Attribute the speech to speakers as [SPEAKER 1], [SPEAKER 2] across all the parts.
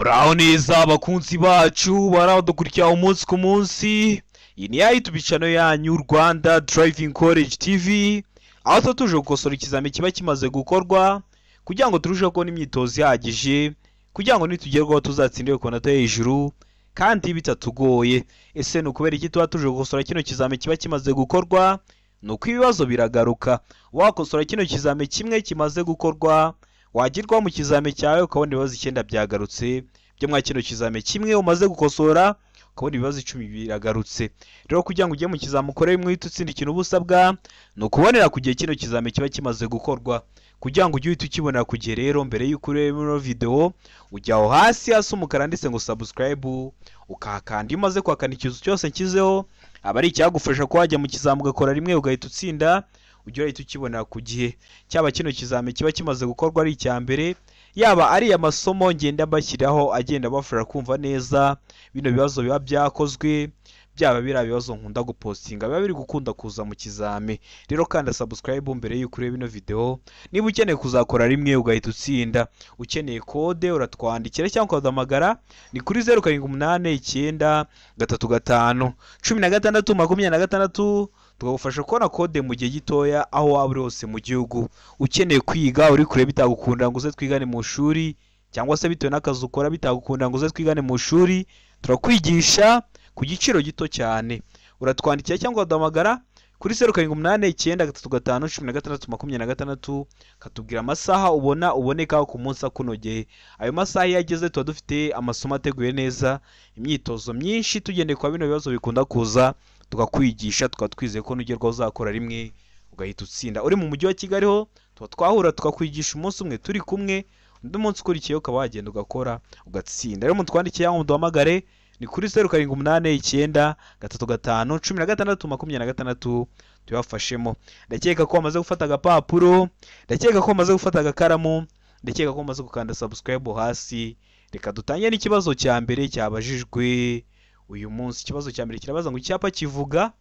[SPEAKER 1] muraho neza abakunzi bacu baradukurikira umunsi ku munsi. Iyi ni YouTube channel yanyu Rwanda Driving College TV, aho tuje gukosora ikizami kiba kimaze gukorwa kugira ngo turusheho kubona imyitozo ihagije kugira ngo nitugerwaho tuzatsindire ku nota hejuru kandi bitatugoye. Ese ni ukubera iki tuba tuje gukosora kino kizami kiba kimaze gukorwa? Nuko ibibazo biragaruka. Wakosora kino kizami kimwe kimaze gukorwa, wagirwa mu kizame cyawe ukabona ibibazo 9 byagarutse byo mwa kino kizame kimwe umaze gukosora, ukabona ibibazo 10 biragarutse. Rero kugira ngo ujye mu kizame ukore bimwe utsinda ikintu ubusabwa no kubonera kugiye kino kizame kiba kimaze gukorwa. Kugira ngo ujye ukibonera kugiye rero mbere y'uko ureba ino video ujyaho hasi umukara ndetse ngo subscribe ukahakanda. Iyo umaze kwakana ikizu cyose nkizeho aba ari icyagufasha ko wajya mu kizame ugakora rimwe ugahita utsinda, ujye uhita ukibonera ku gihe. Cyaba kino kizame kiba kimaze gukorwa ari icya mbere, yaba ari amasomo ngenda mbashyiraho agenda bafasha kumva neza bino bibazo biba byakozwe, byaba bira bibazo nkunda gupostinga biba biri gukunda kuza mu kizame. Rero kanda subscribe mbere y'uko ureba ino video. Niba ukeneye kuzakora rimwe ugahita utsinda, ukeneye code uratwandikira cyangwa ukaduhamagara ni kuri 0789351626 tukagufasha kubona code mu gihe gitoya aho waba uri hose mu gihugu. Ukeneye kwiga uri kure bitagukunda ngo uze twigane mu shuri, cyangwa se bitewe n'akazi ukora bitagukunda ngo uze twigane mu shuri, turakwigisha ku giciro gito cyane. Uratwandikira cyangwa udahamagara kuri 0789351626 katubwira amasaha uboneka ku munsi akunogeye. Ayo masaha yageze tuba dufite amasomo ateguye neza, imyitozo myinshi tugendeye kwa bino bibazo bikunda kuza, tukakwigisha tukatwizeye ko nugerwaho uzakora rimwe ugahita utsinda. Uri mu mujyi wa Kigali ho tuba twahura tukakwigisha umunsi umwe turi kumwe, undi munsi ukurikiyeho ukaba wagenda ugakora ugatsinda. Rero mutwandikiye cyangwa muduhamagare ni kuri 0789351626 tubafashemo. Ndakeka ko wamaze gufata agapapuro, ndakeka ko wamaze gufata agakaramu, ndakeka ko wamaze gukanda subscribe hasi. Reka dutangire n'ikibazo cya mbere cyabajijwe uyu munsi. Ikibazo cya mbere kirabaza ngo icyapa kivuga.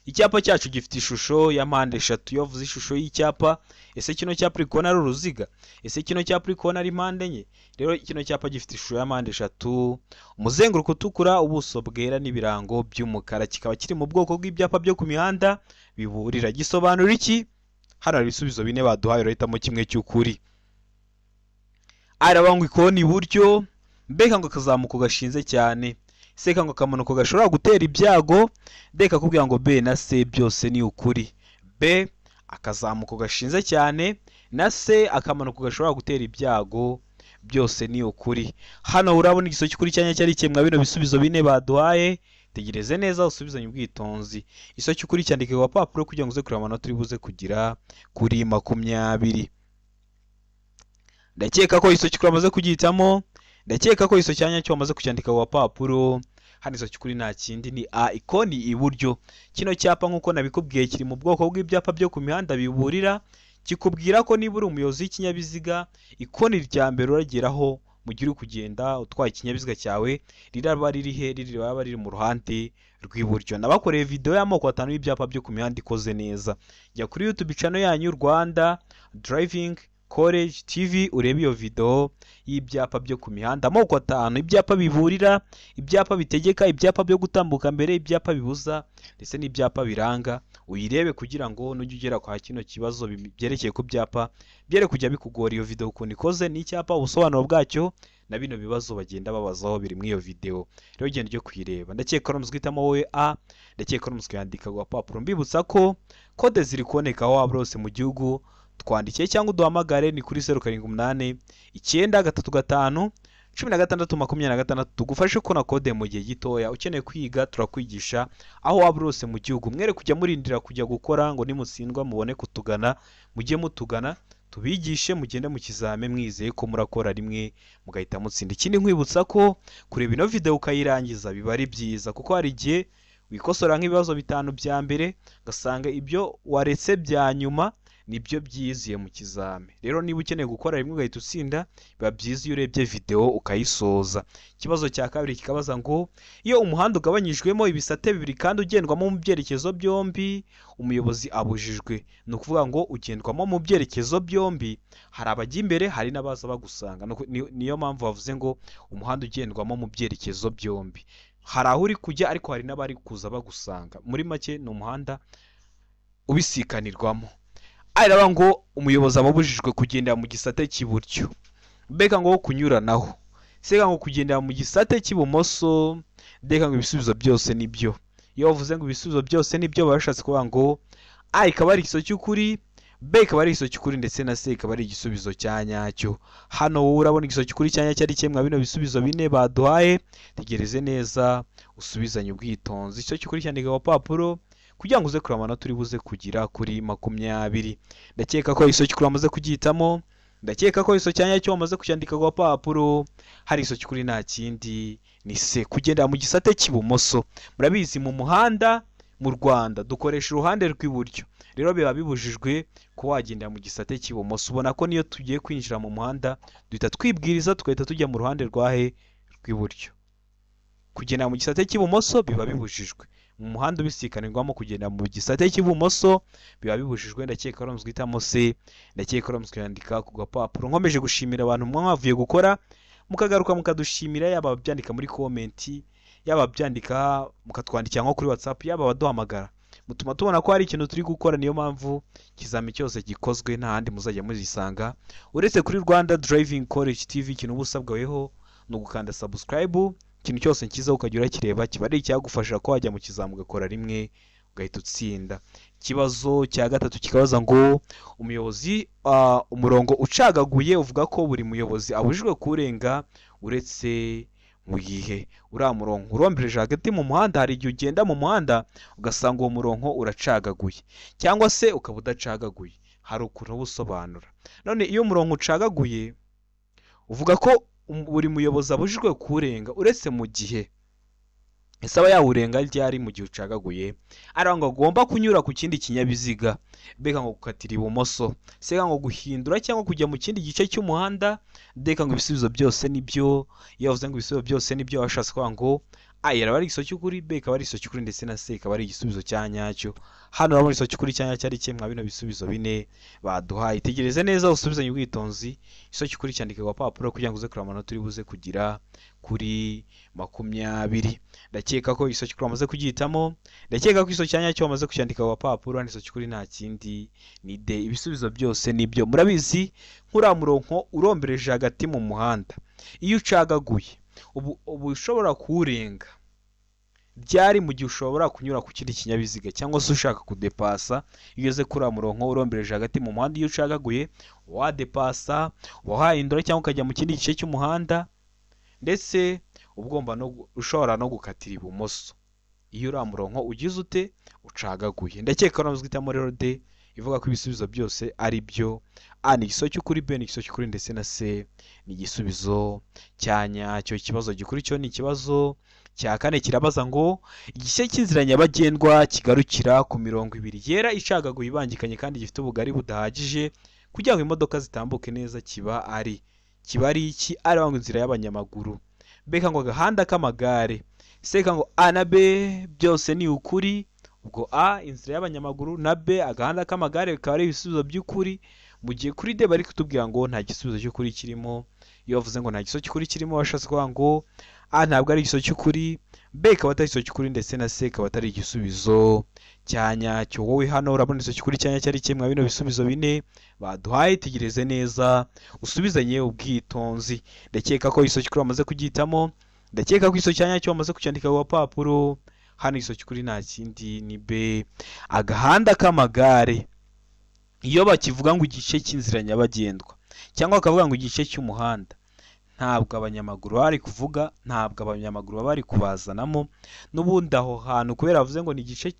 [SPEAKER 1] Icyapa cyacu gifite ishusho ya mpande 3. Iyo uvuze ishusho y'icyapa, ese kino cyapa uri kubona ari uruziga? Ese kino cyapa uri kubona ari mpande enye? Rero kino cyapa gifite ishusho ya mpande 3, umuzenguruko utukura, ubuso bwera n'ibirango by'umukara. Kikaba kiri mu bwoko bw'ibyapa byo ku mihanda biburira. Gisobanura iki? Hano hari ibisubizo 4 baduhaye, urahitamo kimwe cy'ukuri. Arabangwa ikoni iburyo, mbeka ngo kazamuko gashinze cyane, seka ngo kamanuko gashobora gutera ibyago, ndeka kubwira ngo B na C byose ni ukuri. B akazamuko gashinze cyane na C akamanuko gashobora gutera ibyago byose ni ukuri. Hano urabona igiso cy'ukuri cyanya cyari kimwe bino bisubizo 4 baduhaye. Tegereze neza usubizanye ubwitonzi. Iso cy'ukuri cyandike ku papuro kugira ngo uze kureba amanota uri buze kugira kuri 20. Ndakeka ko iso cy'ukuri amaze kugihitamo. Ndakeka ko iso cyanya cyo amaze kucyandika ku papuro. Hano iso cy'ukuri nta kindi ni A, ikoni iburyo. Kino cyapa nkuko nabikubwiye kiri mu bwoko bw'ibyapa byo ku mihanda biburira, kikubwira ko niba uri umuyobozi w'ikinyabiziga, ikoni rya mbere urageraho mu gihe uri kugenda utwaye ikinyabiziga cyawe riraba riri mu ruhande rw'iburyo. Nabakoreye video y'amoko 5 y'ibyapa byo ku mihanda ikoze neza. Jya kuri YouTube channel yanyu Rwanda Driving College TV urebe iyo video y'ibyapa byo ku mihanda amoko 5: ibyapa biburira, ibyapa bitegeka, ibyapa byo gutambuka mbere, ibyapa bibuza ndetse n'ibyapa biranga. Uyirebe kugira ngo nujye ugera kwa kino kibazo byerekeye ku byapa byere kujya bikugora. Iyo video ukuntu ikoze n'icyapa ubusobanuro bwacyo na bino bibazo bagenda babazaho biri muri iyo video. Rero genda ryo kuyireba. Ndakeka ko muzwitamo wowe A, ndakeka ko muzwandika ku papuro. Mbibutsa ko code ziri kuboneka aho waba hose mu gihugu. Twandikiye cyangwa uduhamagare ni kuri 0789351626 tugufashe ko na code mu gihe gitoya. Ukeneye kwiga turakwigisha aho waba hose mu gihugu. Mwere kujya murindira kujya gukora ngo nimutsindwa mubone kutugana, mujye mutugana tubigishe mugende mu kizame mwizeye ko murakora rimwe mugahita mutsinda. Ikindi nkwibutsa ko kureba ino video ukayirangiza biba ari byiza, kuko hari igihe wikosora nk'ibibazo 5 bya mbere gasanga ibyo waretse bya nyuma nibyo byiziye mu kizame. Rero niba ukeneye gukora rimwe ugahita utsinda, biba byiza iyo urebye video ukayisoza. Ikibazo cya kabiri kikabaza ngo iyo umuhanda ugabanyijwemo ibisate bibiri kandi ugendwamo mu byerekezo byombi, umuyobozi abujijwe. Ni ukuvuga ngo ugendwamo mu byerekezo byombi, hari abajya imbere hari n'abaza bagusanga. Niyo mpamvu bavuze ngo umuhanda ugendwamo mu byerekezo byombi, hari aho uri kujya ariko hari n'abari kuza bagusanga. Muri make ni umuhanda ubisikanirwamo. Aravuga ngo umuyobozi ababujijwe kugendera mu gisate cy'iburyo, mbega ngo kunyuranaho, sega ngo kugendera mu gisate cy'ibumoso, mbega ngo ibisubizo byose nibyo. Iyo bavuze ngo ibisubizo byose nibyo bashatse kuvuga ngo A ikaba ari igiso cy'ukuri, B ikaba ari igiso cy'ukuri ndetse na C ikaba ari igisubizo cya nyacyo. Hano wowe urabona igiso cy'ukuri cya nyacyo ari kimwe bino bisubizo bine baduhaye. Tegereze neza usubizanye ubwitonzi. Igiso cy'ukuri cyandika ku papuro kugira ngo uze kureba amanota uri buze kugira kuri 20. Ndakeka ko igiso cy'ukuri wamaze kugihitamo, ndakeka ko igiso cya nyacyo wamaze kucyandika ku papuro. Hari igiso cy'ukuri nta kindi ni C, kugendera mu gisate cy'ibumoso. Murabizi mu muhanda mu Rwanda dukoresha uruhande rw'iburyo, rero biba bibujijwe ko wagendera mu gisate cy'ibumoso. Ubona ko niyo tugiye kwinjira mu muhanda duhita twibwiriza tugahita tujya mu ruhande rw'iburyo. Kugendera mu gisate cy'ibumoso biba bibujijwe. Mu muhanda ubisikanirwamo kugendera mu gisate cy'ibumoso biba bibujijwe. Ndakeka ko muzwitamo C, ndakeka ko muzwandika ku gapapuro. Nkomeje gushimira abantu mwavuye gukora mukagaruka mukadushimira, yaba ababyandika muri komenti, yaba ababyandika mukatwandikira nko kuri WhatsApp, yaba abaduhamagara. Mutuma tubona ko hari ikintu turi gukora. Niyo mpamvu ikizami cyose gikozwe nta handi muzajya muzisanga uretse kuri Rwanda Driving College TV. Ikintu uba usabwaho ni ugukanda subscribe. Ikintu cyose nkiza ukajya urakireba, kiba ari icyagufasha ko wajya mu kizamu ugakora rimwe ugahita utsinda. Ikibazo cya gatatu kikabaza ngo umuyobozi umurongo ucagaguye uvuga ko buri muyobozi abujijwe kurenga uretse mu gihe uriya murongo urombereje hagati mu muhanda. Hari igihe ugenda mu muhanda ugasanga uwo murongo uracagaguye cyangwa se ukaba udacagaguye, hari ukuntu ubusobanura. None iyo umurongo ucagaguye uvuga ko buri muyobozi abujijwe kurenga uretse mu gihe. Isaba yawurenga ryari mu gihe ucagaguye? Aravuga ngo agomba kunyura ku kindi kinyabiziga, mbega ngo gukatira ibumoso, sega ngo guhindura cyangwa kujya mu kindi gice cy'umuhanda. Ndeka ngo ibisubizo byose nibyo. Iyo bavuze ngo ibisubizo byose nibyo bashatse kuvuga ngo A iraba ari igiso cy'ukuri, B ikaba ari igiso cy'ukuri ndetse na C ikaba ari igisubizo cya nyacyo. Hano urabona igiso cy'ukuri cya nyacyo ari kimwe bino bisubizo bine baduhaye. Tegereze neza usubizanye ubwitonzi. Igiso cy'ukuri cyandika ku papuro kugira ngo uze kureba amanota uri buze kugira kuri 20. Ndakeka ko igiso cy'ukuri wamaze kugihitamo, ndakeka ko igiso cya nyacyo wamaze kucyandika ku papuro. Igiso cy'ukuri nta kindi ni D. Ibisubizo byose nibyo. Murabizi nk'uriya murongo urombereje hagati mu muhanda, iyo ucagaguye ubu ushobora kuwurenga byari mu gihe ushobora kunyura ku kindi kinyabiziga cyangwa se ushaka kudepasa. Iyo ugeze kuri uriya murongo urombereje hagati mu muhanda, iyo ucagaguye wadepasa, wahindura cyangwa ukajya mu kindi gice cy'umuhanda, ndetse ushobora no gukatira ibumoso iyo uriya murongo ugize ute ucagaguye. Ndakeka ko namuzwitamo rero D ivuga ko ibisubizo byose ari byo. A ni igiso cy'ukuri, B ni igiso cy'ukuri ndetse na C ni igisubizo cya nyacyo. Ikibazo gikurikiyeho ni ikibazo cya kane, kirabaza ngo igice cy'inzira nyabagendwa kigarukira ku mirongo ibiri yera icagaguye ibangikanye kandi gifite ubugari budahagije kugira ngo imodoka zitambuke neza kiba ari iki? Aravuga ngo inzira y'abanyamaguru, mbega ngo agahanda k'amagare, seka ngo A na B byose ni ukuri. Ubwo A inzira y'abanyamaguru na B agahanda k'amagare bikaba ari ibisubizo by'ukuri, mu gihe kuri D bari kutubwira ngo nta gisubizo cy'ukuri kirimo. Iyo bavuze ngo nta gisubizo cy'ukuri kirimo bashatse kuvuga ngo A ntabwo ari igisubizo cy'ukuri, B ikaba atari igisubizo cy'ukuri ndetse na C ikaba atari igisubizo cya nyacyo. Wowe hano urabona igisubizo cy'ukuri cya nyacyo ari kimwe bino bisubizo bine baduhaye. Tegereze neza usubizanye ubwitonzi. Ndakeka ko igisubizo cy'ukuri wamaze kugihitamo, ndakeka ko igisubizo cya nyacyo wamaze kucyandika ku papuro. Hano igisubizo cy'ukuri nta kindi ni B, agahanda k'amagare. Iyo bakivuga ngo igice cy'inzira nyabagendwa cyangwa bakavuga ngo igice cy'umuhanda, ntabwo abanyamaguru bari kuvuga, ntabwo abanyamaguru bari kubazanamo. N'ubundi aho hantu kubera bavuze ngo ni igice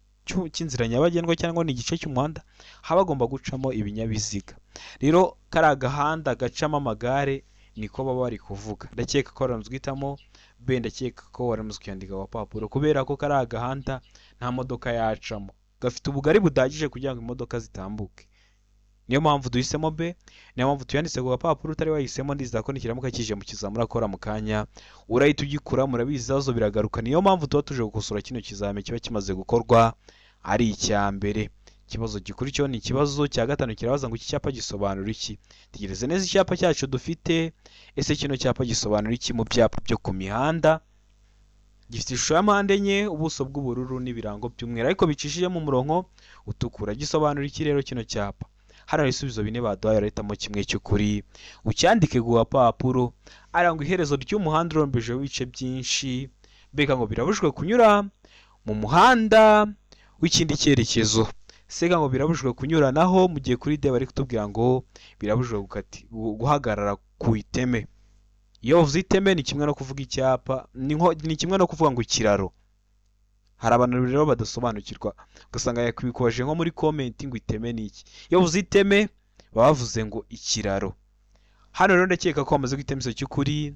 [SPEAKER 1] cy'inzira nyabagendwa cyangwa ni igice cy'umuhanda, haba hagomba gucamo ibinyabiziga. Rero kari agahanda gacamo amagare niko baba bari kuvuga. Ndakeka ko baramuzwitamo B, ndakeka ko baramuzwe kwandika ku papuro kubera ko kari agahanda nta modoka yacamo, gafite ubugari budahagije kugira ngo imodoka zitambuke. niyo mpamvu duhisemo B, niyo mpamvu tuyanditse ku gapapuro utari wahisemo. Ndizera ko nikiramuka kije mu kizamini urakora mu kanya urahita ugikora. Murabizi ibibazo biragaruka, niyo mpamvu tuba tuje gukosora kino kizamini kiba kimaze gukorwa ari icya mbere. Ikibazo gikurikiyeho ni ikibazo cya gatanu, kirabaza ngo iki cyapa gisobanura iki. Tegereze neza icyapa cyacu dufite. Ese kino cyapa gisobanura iki mu byapa byo ku mihanda? Gifite ishusho ya mpande enye, ubuso bw'ubururu n'ibirango by'umweru ariko bicishije mu murongo utukura. Gisobanura iki rero kino cyapa? Hano hari ibisubizo bine baduhaye, urahitamo kimwe cy'ukuri ucyandike ku gapapuro. Aranga iherezo ry'umuhanda urombejeho ibice byinshi. Mbega ngo birabujijwe kunyura mu muhanda w'ikindi cyerekezo. Sega ngo birabujijwe kunyuranaho. Mu gihe kuri D bari kutubwira ngo birabujijwe guhagarara ku iteme. Iyo uvuze iteme ni kimwe no kuvuga icyapa, ni kimwe no kuvuga ngo ikiraro. Hari abantu rero badasobanukirwa ugasanga yakubikoje nko muri comment ngo iteme ni iki. Iyo uvuze iteme baba bavuze ngo ikiraro. Hano rero ndakeka ko bamaze guhitamo iso cy'ukuri,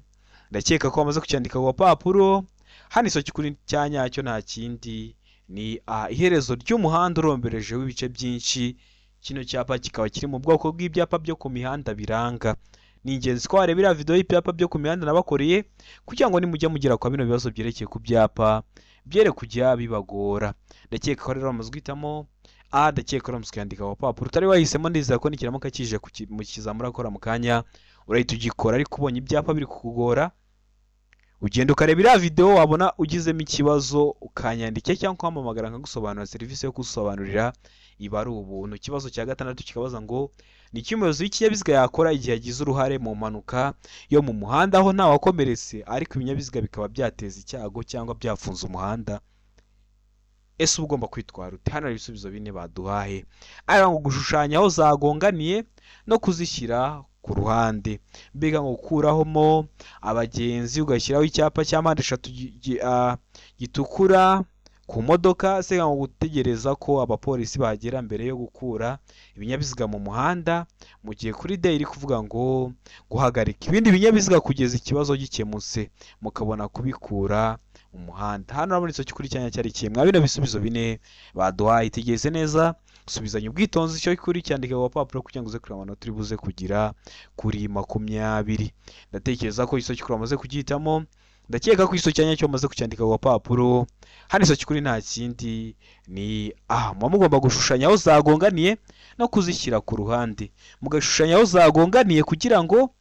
[SPEAKER 1] ndakeka ko bamaze kucyandika ku gapapuro. Hano iso cy'ukuri cya nyacyo nta kindi ni A, iherezo ry'umuhanda uromberejeho ibice byinshi. Kino cyapa kikaba kiri mu bwoko bw'ibyapa byo ku mihanda biranga. Ni ingenzi ko wareba iriya video y'ibyapa byo ku mihanda nabakoreye kugira ngo nimujya mugera kwa bino bibazo byerekeye ku byapa byere kujya bibagora. Ndakeka ko rero bamaze guhitamo A, ndakeka ko bamaze kuyandika ku gapapuro utari wahisemo. Ndizera ko nikiramuka kije mu kizamini urakora mu kanya urahita ugikora, ariko ubonye ibyapa biri kukugora ugenda ukareba iriya video, wabona ugizemo ikibazo ukanyandike cyangwa ukampamagara nkagusobanurira. Serivisi yo kusobanurira iba ari ubuntu. Ikibazo cya gatandatu kikabaza ngo ni iki umuyobozi w'ikinyabiziga yakora igihe agize uruhare mu mpanuka yo mu muhanda aho nta wakomeretse ariko ibinyabiziga bikaba byateza icyago cyangwa byafunze umuhanda. Ese uba ugomba kwitwara ute? Hano hari ibisubizo bine baduhaye. Ariko ngo gushushanya aho zagonganiye no kuzishyira ku ruhande. Mbega ngo gukuramo abagenzi ugashyiraho icyapa cya mpande eshatu gitukura ku modoka. Se ngo gutegereza ko abapolisi bagera mbere yo gukura ibinyabiziga mu muhanda. Mu gihe kuri D iri kuvuga ngo guhagarika ibindi binyabiziga kugeza ikibazo gikemutse mukabona kubikura mu muhanda. Hano muri iso cy'ukuri cyanya cyari kimwe bino bisubizo bine baduhaye. Itegeze neza, subizanya ubwitonzi cyo kuri cyandike ku gapapuro kugira ngo uze kureba amanota uri buze kugira kuri 20. Ndatekereza ko iso cy'ukuri bamaze kugihitamo. Ndakeka ko iso cyanya cyo bamaze kucyandika ku gapapuro. Hano iso cy'ukuri nta kindi ni A, mugomba gushushanya aho zagonganiye no kuzishyira ku ruhande. Mugashushanya aho zagonganiye kugira ngo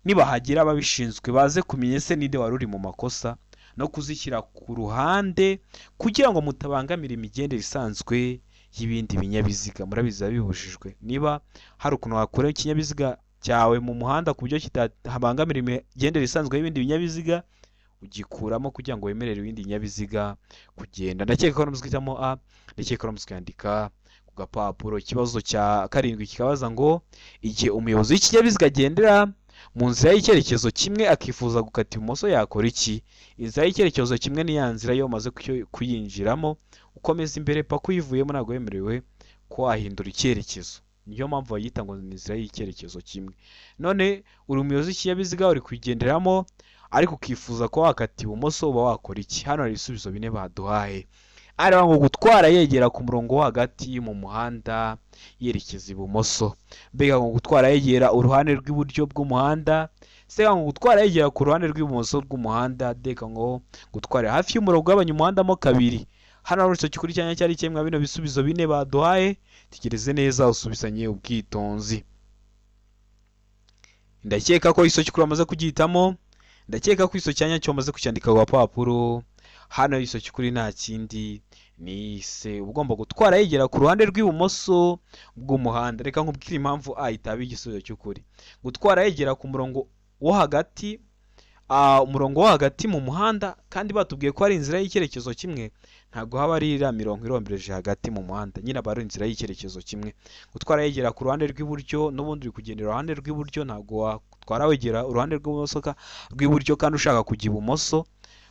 [SPEAKER 1] nibahagera ababishinzwe baze kumenya ese ninde wari uri mu makosa, no kuzishyira ku ruhande kugira ngo mutabangamira imigendere isanzwe y'ibindi binyabiziga. Murabizi bibujijwe. Niba hari ukuntu wakora ikinyabiziga cyawe mu muhanda ku buryo kitabangamira imigendere isanzwe y'ibindi binyabiziga, ugikuramo kugira ngo wemerere ibindi binyabiziga kugenda. Ndakeka ko namuzwitamo A, ndakeka ko namuzwandika ku gapapuro. Ikibazo cya karindwi kikabaza ngo igihe umuyobozi w'ikinyabiziga agendera mu nzira y'icyerekezo kimwe akifuza gukata ibumoso yakora iki? Inzira y'icyerekezo kimwe ni ya nzira yo umaze kuyinjiramo ukomeza imbere paka uyivuyemo ntabwo wemerewe ko wahindura icyerekezo. Niyo mpamvu bayita ngo ni inzira y'icyerekezo kimwe. None uri umuyobozi w'ikinyabiziga uri kuyigenderamo ariko ukifuza ko wakata ibumoso, uba wakora iki? Hano hari ibisubizo bine baduhaye. Areba ngo gutwara yegera ku murongo wo hagati mu muhanda yerekeza ibumoso. Mbega ngo gutwara yegera uruhande rw'iburyo bw'umuhanda. Se ngo gutwara yegera ku ruhande rw'ibumoso bw'umuhanda. Deka ngo gutwara hafi y'umurongo w'abanyumuhanda mo kabiri. Hano hari icyo kuri cyanya cyari kimwe bino bisubizo bine baduhaye. Tegereze neza usubisanye ubwitonzi. Ndakeka ko iso cyukuri amaze kugihitamo. Ndakeka ko iso cyanya cyo amaze kucyandika ku gapapuro. Hano iso cyukuri nta kindi ni se ugomba gutwara yegera ku ruhande rw'ibumoso bw'umuhanda. Reka nkubwire impamvu A itaba igisubizo cy'ukuri. Gutwara yegera ku murongo wo hagati, umurongo wo hagati mu muhanda, kandi batubwiye ko ari inzira y'icyerekezo kimwe, ntago haba ari iriya mirongo irombereje hagati mu muhanda, nyine aba ari inzira y'icyerekezo kimwe. Gutwara yegera ku ruhande rw'iburyo n'ubundi uri kugendera uruhande rw'iburyo, ntago watwara wegera uruhande rw'iburyo kandi ushaka kujya ibumoso.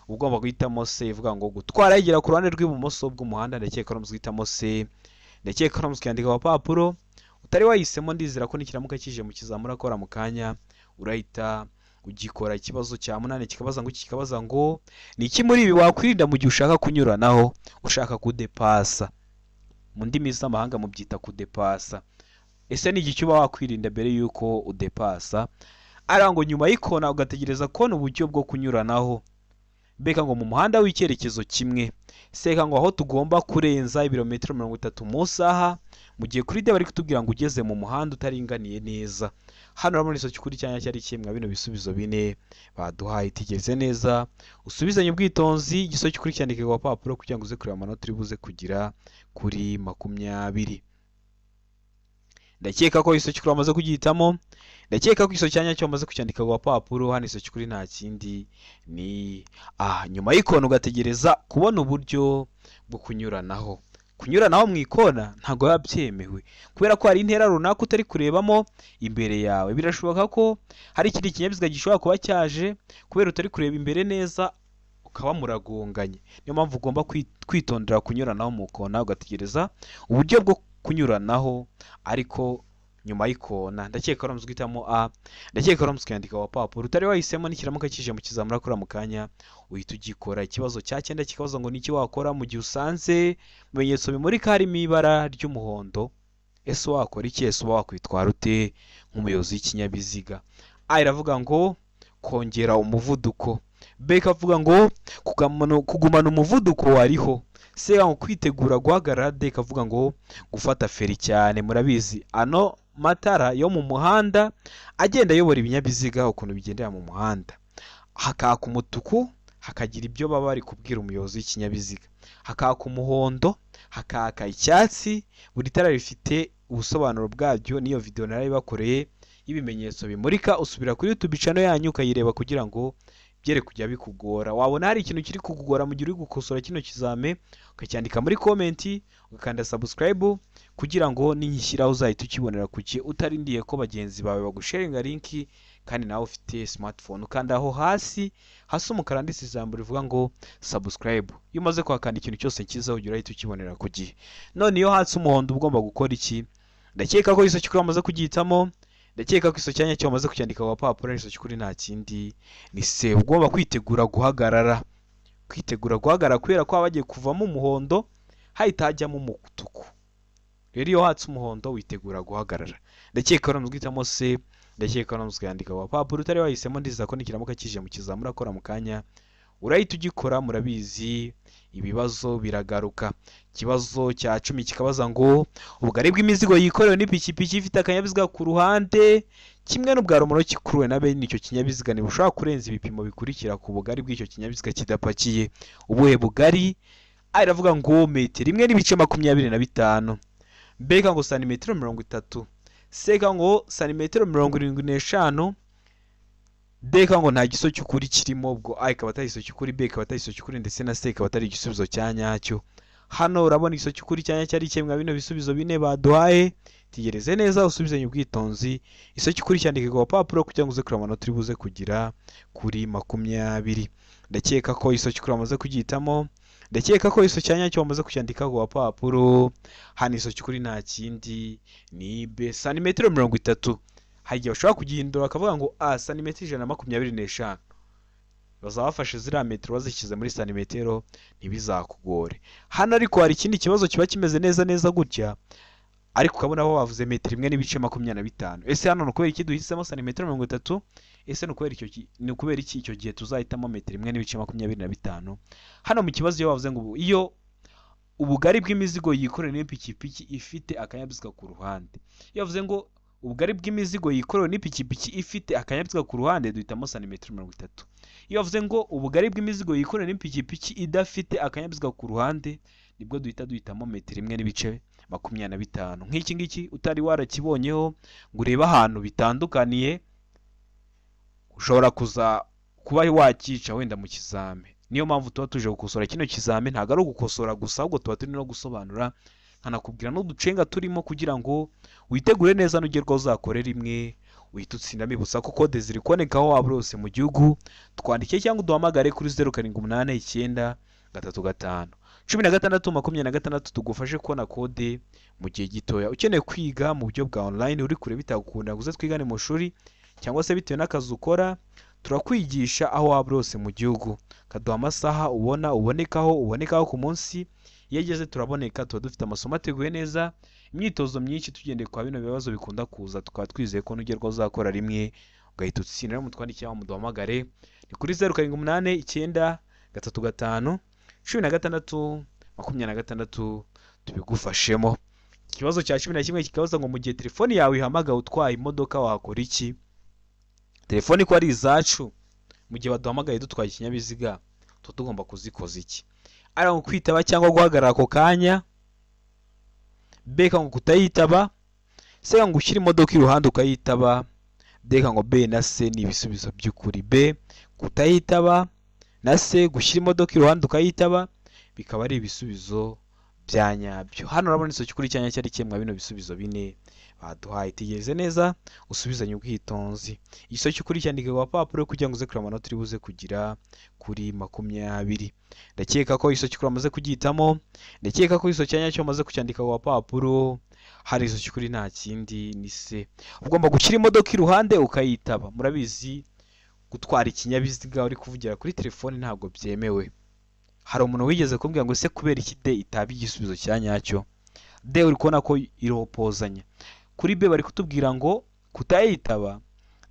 [SPEAKER 1] Ugomba guhitamo C ivuga ngo gutwara yegera ku ruhande rw'ibumoso bw'umuhanda. Ndakeka ko muzwitamo C. Ndakeka ko muzwandika ku papuro. Utari wahisemo ndizera ko nikiramuka kije mu kizamura akora mu kanya urahita ugikora. Ikibazo cya 8 kikabaza ngo ni iki muri ibi wakwirinda mu gihe ushaka kunyuranaho, ushaka kudepasa. Mu ndimi z'amahanga mubyita kudepasa. ese ni iki uba wakwirinda mbere yuko udepasa? Ngo nyuma y'ikona ugategereza kona uburyo bwo kunyuranaho, mbega ngo mu muhanda w'icyerekezo kimwe, seka ngo aho tugomba kurenza ibirometero 30 mu saha, mu gihe kuri de bari kutubwira ngo ugeze mu muhanda utaringaniye neza. Hano urabona iso cyukuri cyanya cyari kimwe bino bisubizo bine baduhaye. Itigeze neza usubizanye ubwitonzi, igiso cyukuri cyandike ku papuro kugira ngo uze kureba amanota uri buze kugira kuri 20. Ndakeka ko iso cyukuri amaze kugihitamo, ndakeka ko iso cyanya cyo amaze kucyandika ku papuro. Hano iso cyukuri nta kindi ni nyuma y'ikona ugategereza kubona uburyo bwo kunyuranaho. Kunyuranaho mu ikona ntago yabyemewe kubera ko hari intera runaka utari kurebamo imbere yawe. Birashoboka ko hari ikindi kinyabiziga gishobora kuba cyaje kubera utari kureba imbere neza ukaba muragonganye. Niyo mpamvu ugomba kwitondera kunyuranaho mu kona, ugategereza uburyo bwo kunyuranaho ariko nyuma y'ikona. Ndakeka uramutse uhitamo ndakeka uramutse ukandika ku papuro utari wahisemo n'ikiramuka kije mu kizamura akora mu kanya uhita ugikora. Ikibazo cya 9 kikabaza ngo niki wakora mu gihe usanze ibimenyetso bimurika harimo ibara ry'umuhondo. Ese wakora iki? Ese wakwitwara ute nk'umuyobozi w'ikinyabiziga? Iravuga ngo kongera umuvuduko. B ikavuga ngo kugumana umuvuduko wariho. C ngo kwitegura guhagarara. D ikavuga ngo gufata feri cyane. Murabizi ano matara yo mu muhanda agenda ayobora ibinyabiziga ukuntu bigendera mu muhanda, hakaka umutuku hakagira ibyo baba bari kubwira umuyobozi w'ikinyabiziga, hakaka umuhondo, hakaka icyatsi. Buri tara rifite ubusobanuro bwabyo. Niyo video narayibakoreye y'ibimenyetso bimurika, usubira kuri YouTube channel yanyu ukayireba kugira ngo byere kujya bikugora. Wabona hari ikintu kiri kugugora mu gihe uri gukosora kino kizame, ukacyandika muri comment, ugakanda subscribe kugira ngo ninyishyiraho uzahita ukibonera kuki utarindiye ko bagenzi bawe bagusharinga link. Kandi nawe ufite smartphone ukanda aho hasi umukara ndetse ijambo rivuga ngo subscribe. Iyo umaze kwakanda ikintu cyose cyiza ugira ahita ukibonera ku gihe. None iyo hasi umuhondo ugomba gukora iki? Ndakeka ko iso cyukuri amaze kugihitamo, ndakeka ko iso cyanya cyo amaze kucyandika ku papuro. Iso cyukuri nta kindi ni C. Ugomba kwitegura guhagarara. Kwitegura guhagarara kubera ko abagiye kuvamo umuhondo hahita hajyamo umutuku. Rero iyo hatse umuhondo witegura guhagarara. Ndakeka uramutse uhitamo C. Ndakeka uramutse ukandika ku papuro utari wahisemo. Ndiza ko nikiramuka kije mu kizamura akora mu kanya urahita ugikora. Murabizi ibibazo biragaruka. Ikibazo cya 10 kikabaza ngo ubugari bw'imizigo yikorewe n'ipikipiki ifite akanyabiziga ku ruhande kimwe n'ubwaromoro kikuruwe na bene icyo kinyabiziga ntibushobora kurenza ibipimo bikurikira ku bugari bw'icyo kinyabiziga kidapakiye. Ubuhe bugari? Iravuga ngo metero 1.25. B ngo santimetero 30. C ngo santimetero 75. D ngo nta giso cy'ukuri kirimo. Ubwo A ikaba atari iso cy'ukuri, B ikaba atari iso cy'ukuri, ndetse na C ikaba atari igisubizo cya nyacyo. Hano urabona iso cy'ukuri cyanya cyari kimwe bino bisubizo bine baduhaye. Tigereze neza usubizanye ubwitonzi. Iso cy'ukuri cyandike ku papuro kugira ngo uze kureba amanota uri buze kugira kuri 20. Ndakeka ko iso cy'ukuri amaze kugihitamo, ndakeka ko iso cyanya cyo amaze kucyandika ku papuro. Hano iso cy'ukuri nta kindi ni B, santimetero 30. Hagiye bashobora kugihindura akavuga ngo santimetero 125. Bazabafashe ziriya metero bazishyize muri santimetero ntibizakugore. Hano ariko hari ikindi kibazo kiba kimeze neza gutya, ariko ukabona aho bavuze metero 1.25. Ese hano nukubera iki duhisemo santimetero 30? Ese nukubera iki icyo gihe tuzahitamo metero 1.25? Hano mu kibazo iyo bavuze ngo iyo ubugari bw'imizigo yikorewe n'ipikipiki ifite akanyabiziga ku ruhande, iyo bavuze ngo ubugari bw'imizigo yikorewe n'ipikipiki ifite akanyabiziga ku ruhande duhitamo santimetero 30. Iyo bavuze ngo ubugari bw'imizigo yikorewe n'ipikipiki idafite akanyabiziga ku ruhande nibwo duhitamo metero 1.25. Nk'iki ngiki utari warakibonyeho ngo urebe ahantu bitandukaniye, ushobora kuba wakica wenda mu kizame. Niyo mpamvu tuba tuje gukosora kino kizame, ntago ari ugukosora gusa ahubwo tuba turi no gusobanura nkanakubwira n'uducenga turimo kugira ngo witegure neza nugerwaho uzakorera imwe uhita utsindamo ibusa. Kuko kode ziri kubonekaho waba urose mu gihugu. Twandike cyangwa uduhamagare kuri 0789351626 tugufashe kubona kode mu gihe gitoya. Ukeneye kwiga mu buryo bwa online uri kure bitagukunda guze twigane mu shuri cyangwa se bitewe n'akazi ukora, turakwigisha aho waba urose mu gihugu. Kaduha amasaha ubonekaho ku munsi. Iyo ageze turaboneka, tuba dufite amasomo ateguye neza, imyitozo myinshi tugendeye kwa bino bibazo bikunda kuza, tukaba twizeye ko nugerwa uzakora rimwe ugahita utsinda. Rero mutwandikira cyangwa muduhamagare ni kuri 0789 tubigufashemo. Ikibazo cya 11 kikabaza ngo mu gihe telefoni yawe ihamagaye utwaye imodoka wakora iki? Telefoni ko ari izacu, mu gihe baduhamagaye dutwaye ikinyabiziga tugomba kuzikoza iki? Ari ngo kwitaba cyangwa guhagarara ako kanya, beka ngo kutayitaba, se ngo ushyira imodoka iruhande ukayitaba, deka ngo B na C ni ibisubizo by'ukuri. B kutayitaba na C gushyira imodoka iruhande ukayitaba bikaba ari ibisubizo bya nyabyo. Hano urabona isomo kuri cyanya cyari kimwe bino bisubizo bine baduhaye. Tegereze neza usubizanye ubwitonzi. Isomo kuri cyandike ku papuro kugira ngo uze kureba amanota uri buze kugira kuri 20. Ndakeka ko isomo kuri amaze kugitamo, ndakeka ko isomo cyanya cyo amaze kucyandika ku papuro. Hari isomo kuri nta kindi ni C. Ugomba gushyira imodoka iruhande ukayitaba. Murabizi gutwara ikinyabiziga uri kuvugira kuri telefone ntabwo byemewe. Hari umuntu wigeze kumbwira ngo se kubera iki D itaba igisubizo cya nyacyo? D uri kubona ko iropozanya. Kuri B bari kutubwira ngo kutayitaba,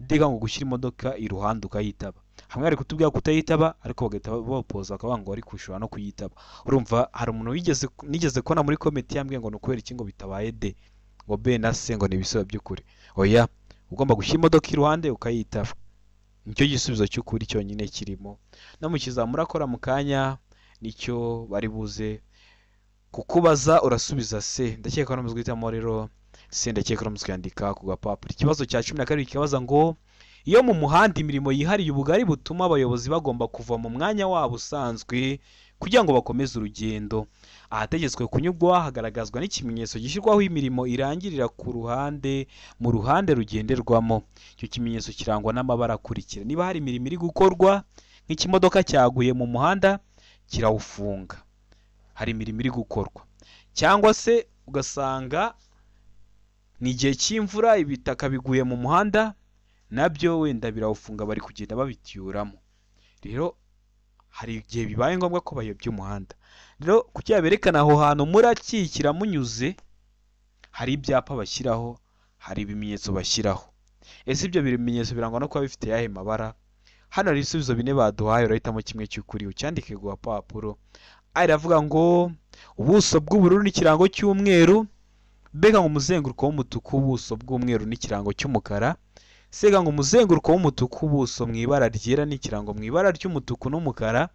[SPEAKER 1] D ngo gushyira imodoka iruhande ukayitaba. Hamwe bari kutubwira kutayitaba ariko bagahita bopoza akavuga ngo ari kushobora no kuyitaba. Urumva hari umuntu nigeze kubona muri comment yambwiye ngo nukubera iki ngo bitabaye D, ngo B na C ngo ni ibisubizo by'ukuri. Oya, ugomba gushyira imodoka iruhande ukayitaba. Nicyo gisubizo cy'ukuri cyonyine kirimo. No mu kizamura akora mu kanya nicyo bari buze kukubaza urasubiza C. Ndakeka ko namuzwe guhitamo rero C, ndakeka ko namuzwe yandika ku gapapuro. Ikibazo cya 12 kikabaza ngo iyo mu muhanda imirimo yihariye ubugari butuma abayobozi bagomba kuva mu mwanya wabo usanzwe kugira ngo bakomeze urugendo, ahategetswe kunyurwa hagaragazwa n'ikimenyetso gishyirwaho imirimo irangirira mu ruhande rugenderwamo. Icyo kimenyetso kirangwa n'amabara akurikira. Niba hari imirimo iri gukorwa nk'ikimodoka cyaguye mu muhanda kirawufunga, hari imirimo iri gukorwa. Cyangwa se ugasanga ni igihe cy'imvura ibitaka biguye mu muhanda, nabyo wenda birawufunga, bari kugenda babitiyuramo. Rero hari igihe bibaye ngombwa ko bayobya umuhanda. Rero kugira berekana aho hantu murakikira munyuze, hari ibyapa bashyiraho, hari ibimenyetso bashyiraho. Ese ibyo bimenyetso birangwa no kuba bifite yahe mabara? Hano hari ibisubizo bine baduhaye, urahitamo kimwe cy'ukuri ucyandike ku gapapuro. Aravuga ngo ubuso bw'ubururu n'ikirango cy'umweru, bega ngo umuzenguruko w'umutuku ubuso bw'umweru n'ikirango cy'umukara, sega ngo umuzenguruko w'umutuku ubuso mu ibara ryera n'ikirango mu ibara ry'umutuku n'umukara.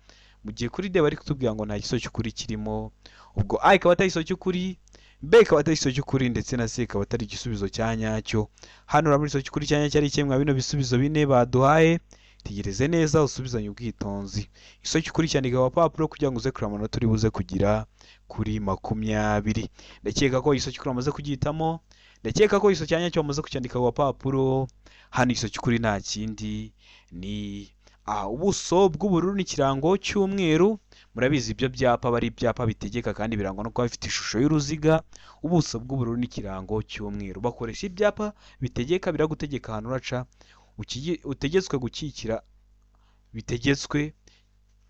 [SPEAKER 1] Mu gihe kuri D bari kutubwira ngo nta gisozo cy'ukuri kirimo, ubwo A ikaba atari igisozo cy'ukuri, B ikaba atari igisozo cy'ukuri, ndetse na C ikaba atari igisubizo cya nyacyo. Hano urabona igisozo cy'ukuri cya nyacyo ari kimwe bino bisubizo bine baduhaye. Tegereze neza usubizanye ubwitonzi. Igisozo cy'ukuri cyandika ku gapapuro kugira ngo uze kureba amanota uri buze kugira kuri 20. Ndakeka ko igisozo cy'ukuri amaze kugihitamo, ndakeka ko igisozo cya nyacyo amaze kucyandika ku gapapuro. Hano igisozo cy'ukuri nta kindi ni ubuso bw'ubururu n'ikirango cy'umweru. Murabizi ibyo byapa bari ibyapa bitegeka kandi birangwa no kuba bifite ishusho y'uruziga. Ubuso bw'ubururu n'ikirango cy'umweru, bakoresha ibyapa bitegeka, biragutegeka ahantu uraca, utegetswe gukikira bitegetswe,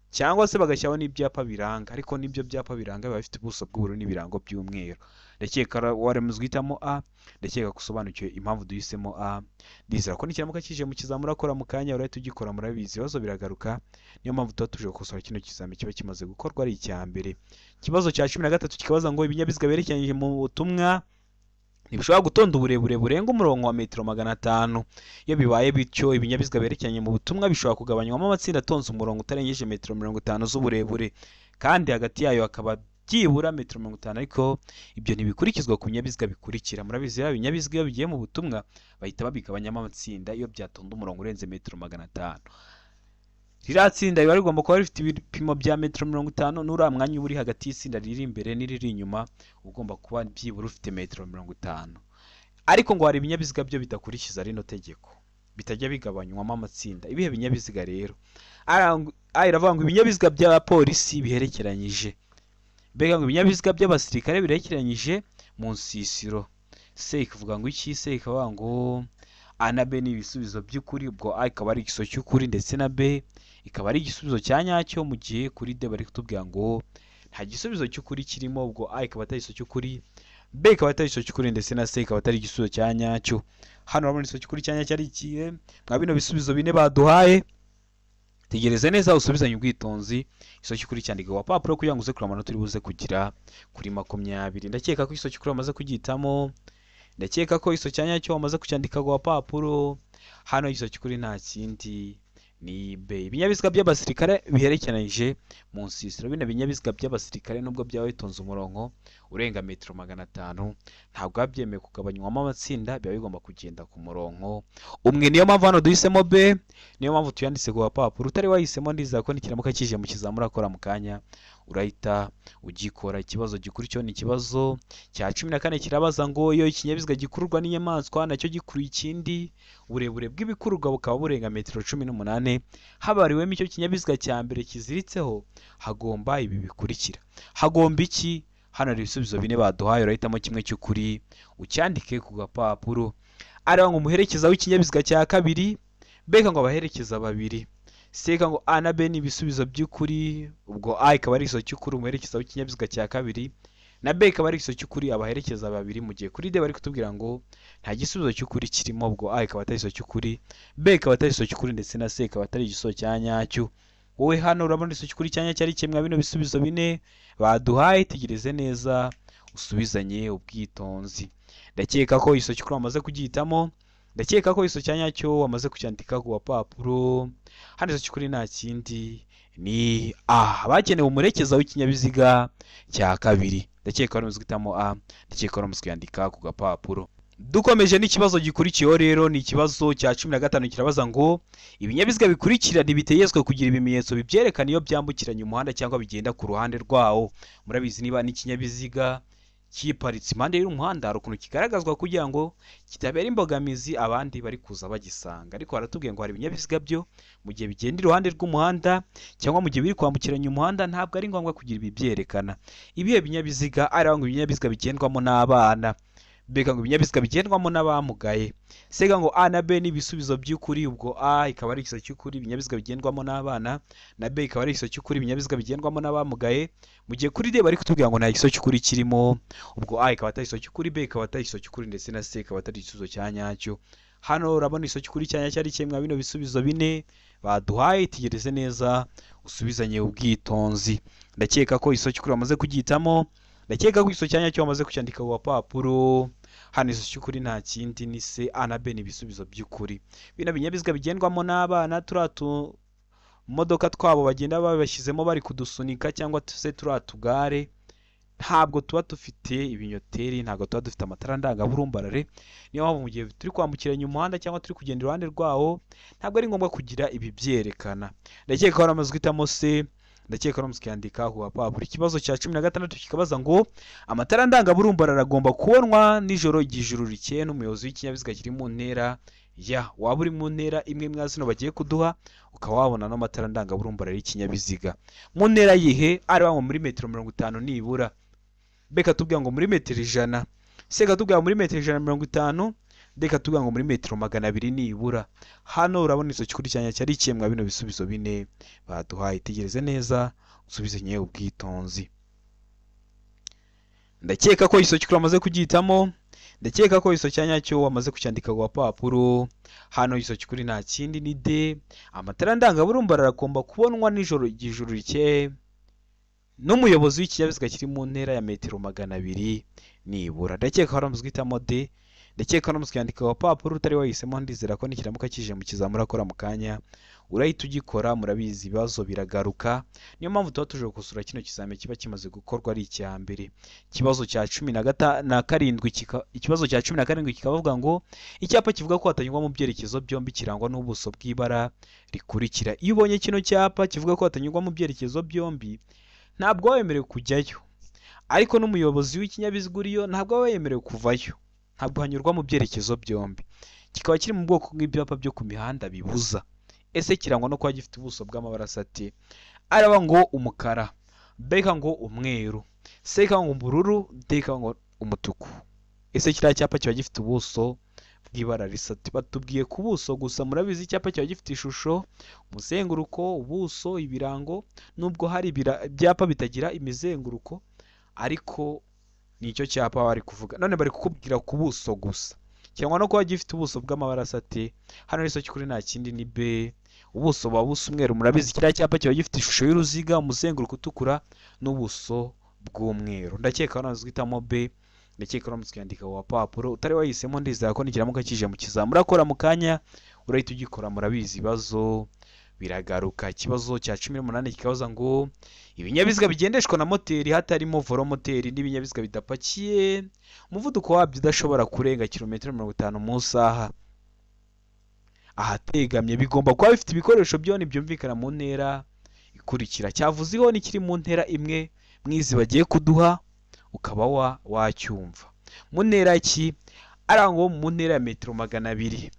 [SPEAKER 1] cyangwa se bagashyiraho n'ibyapa biranga, ariko n'ibyo byapa biranga biba bifite ubuso bw'ubururu n'ibirango by'umweru. Ndakeka waremuzwe guhitamo A, ndakeka gusobanukiwe impamvu duhisemo A. Ndizera ko nikiramuka kije mu kizamura akora mu kanya urahita ugikora. Murabizi ibibazo biragaruka, niyo mpamvu tuba tuje gukosora kino kizami kiba kimaze gukorwa ari icya mbere. Ikibazo cya 13 kikabaza ngo ibinyabiziga berekeranyije mu butumwa ntibishobora gutonda uburebure burenga umurongo wa metero 500. Iyo bibaye bityo ibinyabiziga berekeranye mu butumwa bishobora kugabanywamo amatsinda atonze umurongo utarengeje metero 50 z'uburebure, kandi hagati yayo hakaba byibura metero 50. Ariko ibyo ntibikurikizwa ku binyabiziga bikurikira. Murabizi ya binyabiziga iyo bigiye mu butumwa bahita babigabanyamo amatsinda iyo byatonda umurongo urenze metero 500. Riratsinda biba rigomba kuba rifite ibipimo bya metero 50, n'uriya mwanya uba uri hagati y'itsinda riri imbere n'iriri inyuma ugomba kuba byibura ufite metero 50. Ariko ngo hari ibinyabiziga byo bidakurikiza rino tegeko, bitajya bigabanywamo amatsinda. Ibihe binyabiziga rero? Iravuga ngo ibinyabiziga by'abapolisi biherekeranyije, mbega ngo ibinyabiziga by'abasirikare biherekeranyije mu nsisiro. C ikavuga ngo iki? C ikavuga ngo A na B ni ibisubizo by'ukuri, ubwo A ikaba ari igisozo cy'ukuri ndetse na B ikaba ari igisubizo cya nyacyo. Mu gihe kuri D bari kutubwira ngo nta gisubizo cy'ukuri kirimo, ubwo A ikaba atari igisozo cy'ukuri, B ikaba atari iso cy'ukuri ndetse na C ikaba atari igisubizo cya nyacyo. Hano urabona iso cy'ukuri cya nyacyo ari ikihe? Mwa bino bisubizo bine baduhaye, tegereze neza usubizanye ubwitonzi. Iso cy'ukuri cyandika ku papuro kugira ngo uze kureba amanota uri buze kugira kuri 20. Ndakeka ko iso cy'ukuri wamaze kugitamo, ndakeka ko iso cya nyacyo wamaze kucyandika ku papuro. Hano iso cy'ukuri nta kindi ni B. Ibinyabiziga by'abasirikare biherekeranyije mu nsisiro. Bino binyabiziga by'abasirikare nubwo byaba bitonze umurongo urenga metero 500 ntabwo babyemewe kugabanywamo amatsinda, biba bigomba kugenda ku murongo umwe. Niyo mpamvu hano duhisemo B, niyo mpamvu tuyanditse ku papuro. Utari wahisemo ndizera ko nikiramuka kije mu kizamura akora mu kanya urahita ugikora. Ikibazo gikurikiyeho ni ikibazo cya 14 kirabaza ngo iyo ikinyabiziga gikururwa n'inyamaswa nacyo gikuruye ikindi, uburebure bw'ibikururwa bukaba burenga metero 18, habariwemo icyo kinyabiziga cya mbere kiziritseho, hagomba ibi bikurikira. Hagomba iki? Hano hari ibisubizo bine baduhaye, urahitamo kimwe cy'ukuri ucyandike ku gapapuro. Areba ngo umuherekeza w'ikinyabiziga cya kabiri, beka ngo abaherekeza babiri, seka ngo A na B ni ibisubizo by'ukuri, ubwo A ikaba ari iso cy'ukuri umuherekeza w'ikinyabiziga cya kabiri, na B ikaba ari iso cy'ukuri abaherekeza babiri. Mu gihe kuri D bari kutubwira ngo nta gisubizo cy'ukuri kirimo, ubwo A ikaba atari iso cy'ukuri, B ikaba atari iso cy'ukuri ndetse na C ikaba atari igisubizo cya nyacyo. Wowe hano urabona iso cy'ukuri cya nyacyo ari kimwe bino bisubizo bine baduhaye, tegereze neza usubizanye ubwitonzi. Ndakeka ko iso cy'ukuri wamaze kugihitamo, ndakeka ko iso cya nyacyo wamaze kucyandika ku papuro. Hano iso cy'ukuri nta kindi ni A, bakenewe umuherekeza w'ikinyabiziga cya kabiri. Ndakeka wari guhitamo A, ndakeka wari kuyandika ku gapapuro. Dukomeje n'ikibazo gikurikiyeho rero, ni ikibazo cya 15 kirabaza ngo ibinyabiziga bikurikira ntibitegetswe kugira ibimenyetso bibyerekana iyo byambukiranya umuhanda cyangwa bigenda ku ruhande rwawo. Murabizi niba n'ikinyabiziga kiparitse impande y'umuhanda hari ukuntu kigaragazwa kugira ngo kitabera imbogamizi abandi bari kuza bagisanga. Ariko baratubwiye ngo hari ibinyabiziga byo mu gihe bigenda iruhande rw'umuhanda cyangwa mu gihe biri kwambukiranya umuhanda ntabwo ari ngombwa kugira ibi byerekana. Ibihe binyabiziga ari ngo ibinyabiziga bigendwamo n'abana, beka ngo ibinyabiziga bigendwamo n'abamugaye, sega ngo A na B ni ibisubizo by'ukuri, ubwo A ikaba ari igiso cy'ukuri ibinyabiziga bigendwamo n'abana, na B ikaba ari igiso cy'ukuri ibinyabiziga bigendwamo n'abamugaye. Mu gihe kuri D bari kutubwira ngo nta giso cy'ukuri kirimo, ubwo A ikaba atari igiso cy'ukuri, B ikaba atari igiso cy'ukuri ndetse na C ikaba atari igisubizo cya nyacyo. Hano urabona igiso cy'ukuri cya nyacyo ari kimwe bino bisubizo bine baduhaye, tegereze neza usubizanye ubwitonzi. Ndakeka ko igiso cy'ukuri wamaze kugihitamo, ndakeka ko igiso cya nyacyo wamaze kucyandika ku papuro. Hano iso cy'ukuri nta kindi ni C, A na B ni ibisubizo by'ukuri. Bino binyabiziga bigendwamo n'abana, turatu modoka twabo bagenda babashyizemo bari kudusunika cyangwa se turatugare, ntabwo tuba dufite ibinyoteri, ntabwo tuba dufite amatara ndangaburumbarare. Niyo mpamvu mu gihe turi kwambukiranya umuhanda cyangwa turi kugenda iruhande rwawo ntabwo ari ngombwa kugira ibi byerekana. Ndakeka ko waramaze guhitamo C, ndakeka no musikandika ku papuro. Ikibazo cya 16 kikabaza ngo amatara ndangaburumbarare agomba kubonwa nijoro igihe ijuru rikeye n'umuyobozi w'ikinyabiziga kiri mu ntera ya, waba uri mu ntera imwe mwazino bagiye kuduha ukaba wabona n'amatara ndangaburumbarare y'ikinyabiziga mu ntera yihe, ari wa muri metero 50 nibura, beka tubwira ngo muri metero 100, seka tubwira muri metero 150, deka tubwira ngo muri metero 200 nibura. Hano urabona iso cy'ukuri cyanya cyari ikemwa bino bisubizo bine baduhaye, tegereze neza usubizanye ubwitonzi. Ndakeka ko iso cy'ukuri wamaze kugihitamo, ndakeka ko iso cyanya cyo wamaze kucyandika ku papuro. Hano iso cy'ukuri nta kindi ni D, amatara ndangaburumbarare agomba kubonwa nijoro igihe ijuru rikeye n'umuyobozi w'ikinyabiziga kiri mu ntera ya metero 200 nibura. Ndakeka ko waramaze guhitamo D, ndakeka no musikandika ku papuro. Utari wahisemo ndizera ko nikiramuka kije mu kizamura akora mu kanya urahita ugikora. Murabizi ibibazo biragaruka, niyo mpamvu tuba tuje gukosora kino kizame kiba kimaze gukorwa ari icya mbere. Ikibazo cya 17 ikibazo cya 17 kikavuga ngo icyapa kivuga ko hatanyurwa mu byerekezo byombi kirangwa n'ubuso bw'ibara rikurikira. Iyo ubonye kino cyapa kivuga ko hatanyurwa mu byerekezo byombi ntabwo wemerewe kujyayo, ariko n'umuyobozi w'ikinyabiziga uriyo ntabwo wemerewe kuvayo, ntabwo hanyurwa mu byerekezo byombi. Kikaba kiri mu bwoko bw'ibyapa byo ku mihanda bibuza. Ese kirangwa no kuba gifite ubuso bw'amabara asati, araba ngo umukara, beka ngo umweru, seka ngo ubururu, deka ngo umutuku. Ese kiriya cyapa kiba gifite ubuso bw'ibara risati. Batubwiye ku buso gusa, murabizi icyapa kiba gifite ishusho, umuzenguruko, ubuso, ibirango. Nubwo hari ibyapa bitagira imizenguruko, ariko nicyo cyapa bari kuvuga. None bari kukubwira ku buso gusa, cyangwa no kuba gifite ubuso bw'amabara asate. Hano rero cy'ukuri nta kindi ni B, ubuso buba busa umweru. Murabizi kiriya cyapa kiba gifite ishusho y'uruziga, umuzenguruko utukura n'ubuso bw'umweru. Ndakeka hano twitamo B, ndakeka hano twandika wa papuro. Utari wahisemo ndizera ko nikiramuka kije mu kizamura akora mu kanya urahita ugikora. Murabizi ibibazo biragaruka. Ikibazo cya 18 kikabaza ngo ibinyabiziga bigendeshwa na moteri hatarimo volomoteri n'ibinyabiziga bidapakiye umuvuduko wabyo udashobora kurenga kilometero 50 mu isaha ahategamye bigomba kuba bifite ibikoresho byone byumvikana mu ntera ikurikira. Cyavuzeho nikiri mu ntera imwe mwizi bagiye kuduha ukaba wacyumva. Mu ntera ki arango mu ntera ya metero 200,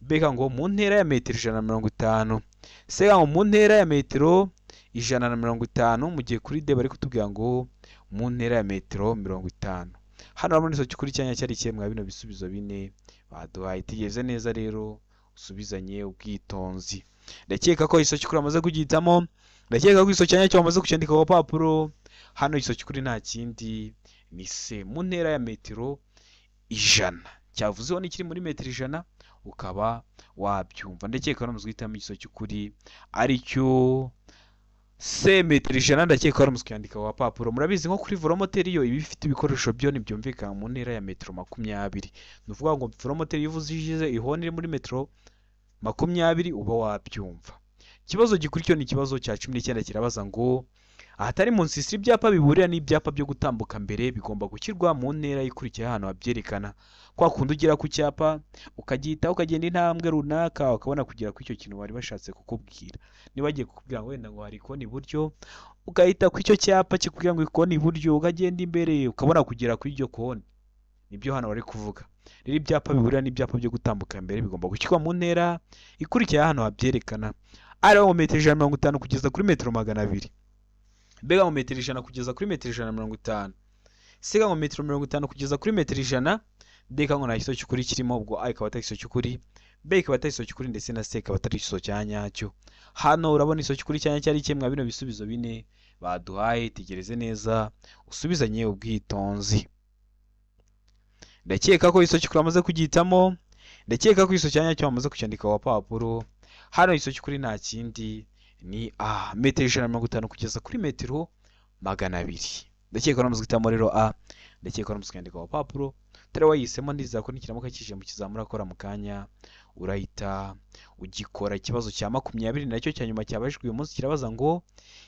[SPEAKER 1] beka ngo mu ntera ya metero 150, sega ngo mu ntera ya metero 150. mu gihe kuri D bari kutubwira ngo mu ntera ya metero 50. Hano urabona iso cyukuri cyanya cyari cyemwa bino bisubizo bine baduhaye. Tigeze neza rero usubizanye ubwitonzi. Ndakeka ko iso cyukuri amaze kugitamo, ndakeka ko iso cyanya cyo amaze kucyandika ku papuro. Hano iso cyukuri nta kindi ni C, mu ntera ya metero 100. Cyavuzeho nikiri muri metero 100 ukaba wabyumva. Ndakeka no muzwitamo iso cyukuri ari cyo C metero 100. Ndakeka ko muzkwandika ku papuro. Murabizi nko kuri volomoteri yo ibifite ibikoresho byo nibyumvikana mu ntera ya metero 20. Nuvuga ngo volomoteri yivuze ihone iri muri metero 20 uba wabyumva. Ikibazo gikurikiye ni ikibazo cya 19 kirabaza ngo ahatari mu nsisiro ibyapa biburira n'ibyapa byo gutambuka mbere bigomba gushyirwa mu ntera ikurikiye hano habyerekana. Kwa kundi ugira ku cyapa ukagita ukagenda intambwe runaka ukabona kugera ku icyo kintu bari bashatse kukubwira. Niba bagiye kukubwira ngo wenda ngo hari ikoni iburyo ugahita ku icyo cyapa kikubwira ngo ikoni iburyo ukagenda imbere ukabona kugera ku iryo koni. Nibyo hano bari kuvuga. Rero ibyapa biburira n'ibyapa byo gutambuka mbere bigomba gushyirwa mu ntera ikurikiye hano habyerekana. Ari mu metero 150 kugeza kuri metero 200. Bega mu metero 100 kugeza kuri metero 150. Siga mu metero 50 kugeza kuri metero 100. Deka ngo nahiso cyukuri kirimo ubwo A ikaba atari iso cyukuri, B ikaba atari iso cyukuri ndetse na C ikaba atari iso cyanyacyo. Hano urabona iso cyukuri cyanya cyari cyemwa bino bisubizo bine baduhaye. Tegereze neza usubizanye ubwitonzi. Ndakeka ko iso cyukuri amaze kugitamo, ndakeka ko iso cyanyacyo amaze kucyandika ku papuro. Hano iso cyukuri nta kindi ni A, metero 150 kugeza kuri metero 200. Ndakeka ko namuzwitamo rero A, ndakeka ko namuzwandika ku papuro. Tare wahisemo ndizera ko nikiramuka kije mu kizamura akora mu kanya urahita ugikora. Ikibazo cya 20 nacyo cya nyuma cyabajijwe uyu munsi kirabaza ngo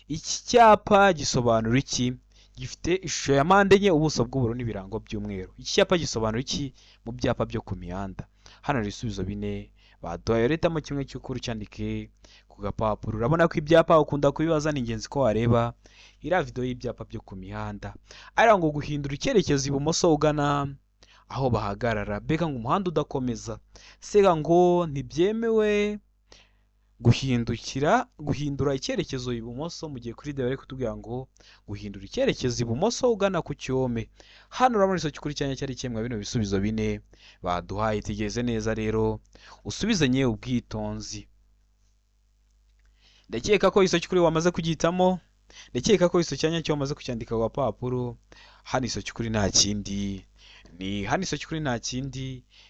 [SPEAKER 1] iki cyapa gisobanura iki? Gifite ishusho ya mpande enye, ubuso bw'ubururu n'ibirango by'umweru. Iki cyapa gisobanura iki mu byapa byo ku mihanda? Hano hari ibisubizo bine baduhaye. Leta mu kimwe cy'ukuri cyandike ku gapapuro. Urabona ko ibyapa ukunda kubibaza ni ingenzi ko wareba iriya video y'ibyapa byo ku mihanda. Ariko ngo guhindura icyerekezo ibumoso ugana aho bahagarara, beka ngo umuhanda udakomeza. Sega ngo ntibyemewe guhindura icyerekezo ibumoso. Mu gihe kuri D bari kutubwira ngo guhindura icyerekezo ibumoso ugana ku cyome. Hano urabona iso cyukuri cyanya cyari cyemwa bino bisubizo bine baduhaye. Tigeze neza rero usubizanye ubwitonzi. Ndakeka ko iso cyukuri wamaze kugitamo, ndakeka ko iso cyanya cyo wamaze kucyandika ku papuro. Hano iso cyukuri nta kindi ni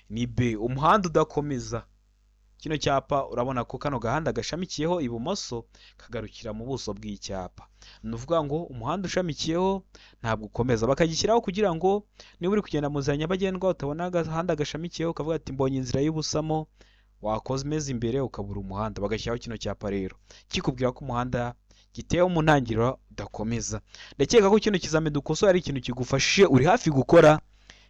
[SPEAKER 1] ni B, umuhanda udakomeza. Kino cyapa urabona ko kano gahanda gashamikiyeho ibumoso kagarukira mu buso bw'icyapa. Nuvuga ngo umuhanda ushamikiyeho ntabwo ukomeza, bakagishyiraho kugira ngo niba uri kugenda mu nzira nyabagendwa utabona agahanda gashamikiyeho ukavuga ati mbonye inzira y'ubusamo wakozmeza imbere ukabura umuhanda. Bagashyiraho kino cyapa rero kikubwira ko umuhanda giteyeho mu ntangiriro udakomeza. Ndakeka ko kino kizame dukosora ari ikintu kigufashije uri hafi gukora.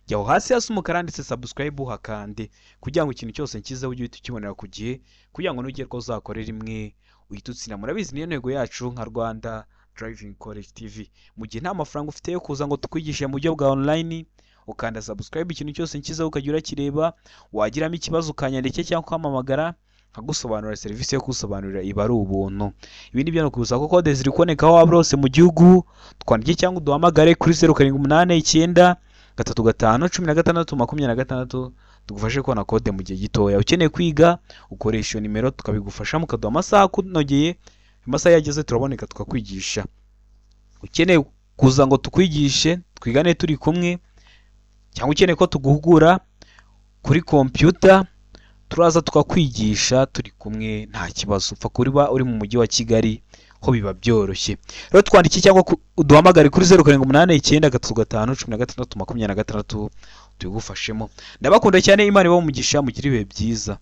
[SPEAKER 1] Jyaho hasi hasi umukara ndetse subscribe hakande kugira ngo ikintu cyose nkize ujye ukibonera ku gihe, kugira ngo nugere ko uzakorera imwe uhitutsina. Murabizi niyo ntego yacu nka Rwanda Driving College TV. Mu gihe nta mafaranga ufite yo kuza ngo tukwigishe mu buryo bwa online, ukanda subscribe ikintu cyose nkize ukajya urakireba. Wagiramo ikibazo ukanyandike cyangwa ukamamagara nkagusobanurira. Serivisi yo kusobanurira iba ari ubuntu. Ibindi byo nukubuza ko code ziri kuboneka aho wose mu gihugu. Twandike cyangwa uduhamagare kuri 0789 35 16 tugufashe kubona code mu gihe gitoya. Ukeneye kwiga ukoresha nimero tukabigufasha mukaduha amasaha kunogeye. Amasaha yageze turaboneka tukakwigisha. Ukeneye kuza ngo tukwigishe twigane turi kumwe, cyangwa ukeneye ko tuguhugura kuri computer turaza tukakwigisha turi kumwe nta kibazo. Upfa kuba uri mu mujyi wa Kigali ho biba byoroshye. Rero twandiki cyangwa uduhamagare kuri 0789 356 26 tubigufashemo. Ndabakunda cyane, Imana ibahe umugisha, mugire ibihe byiza.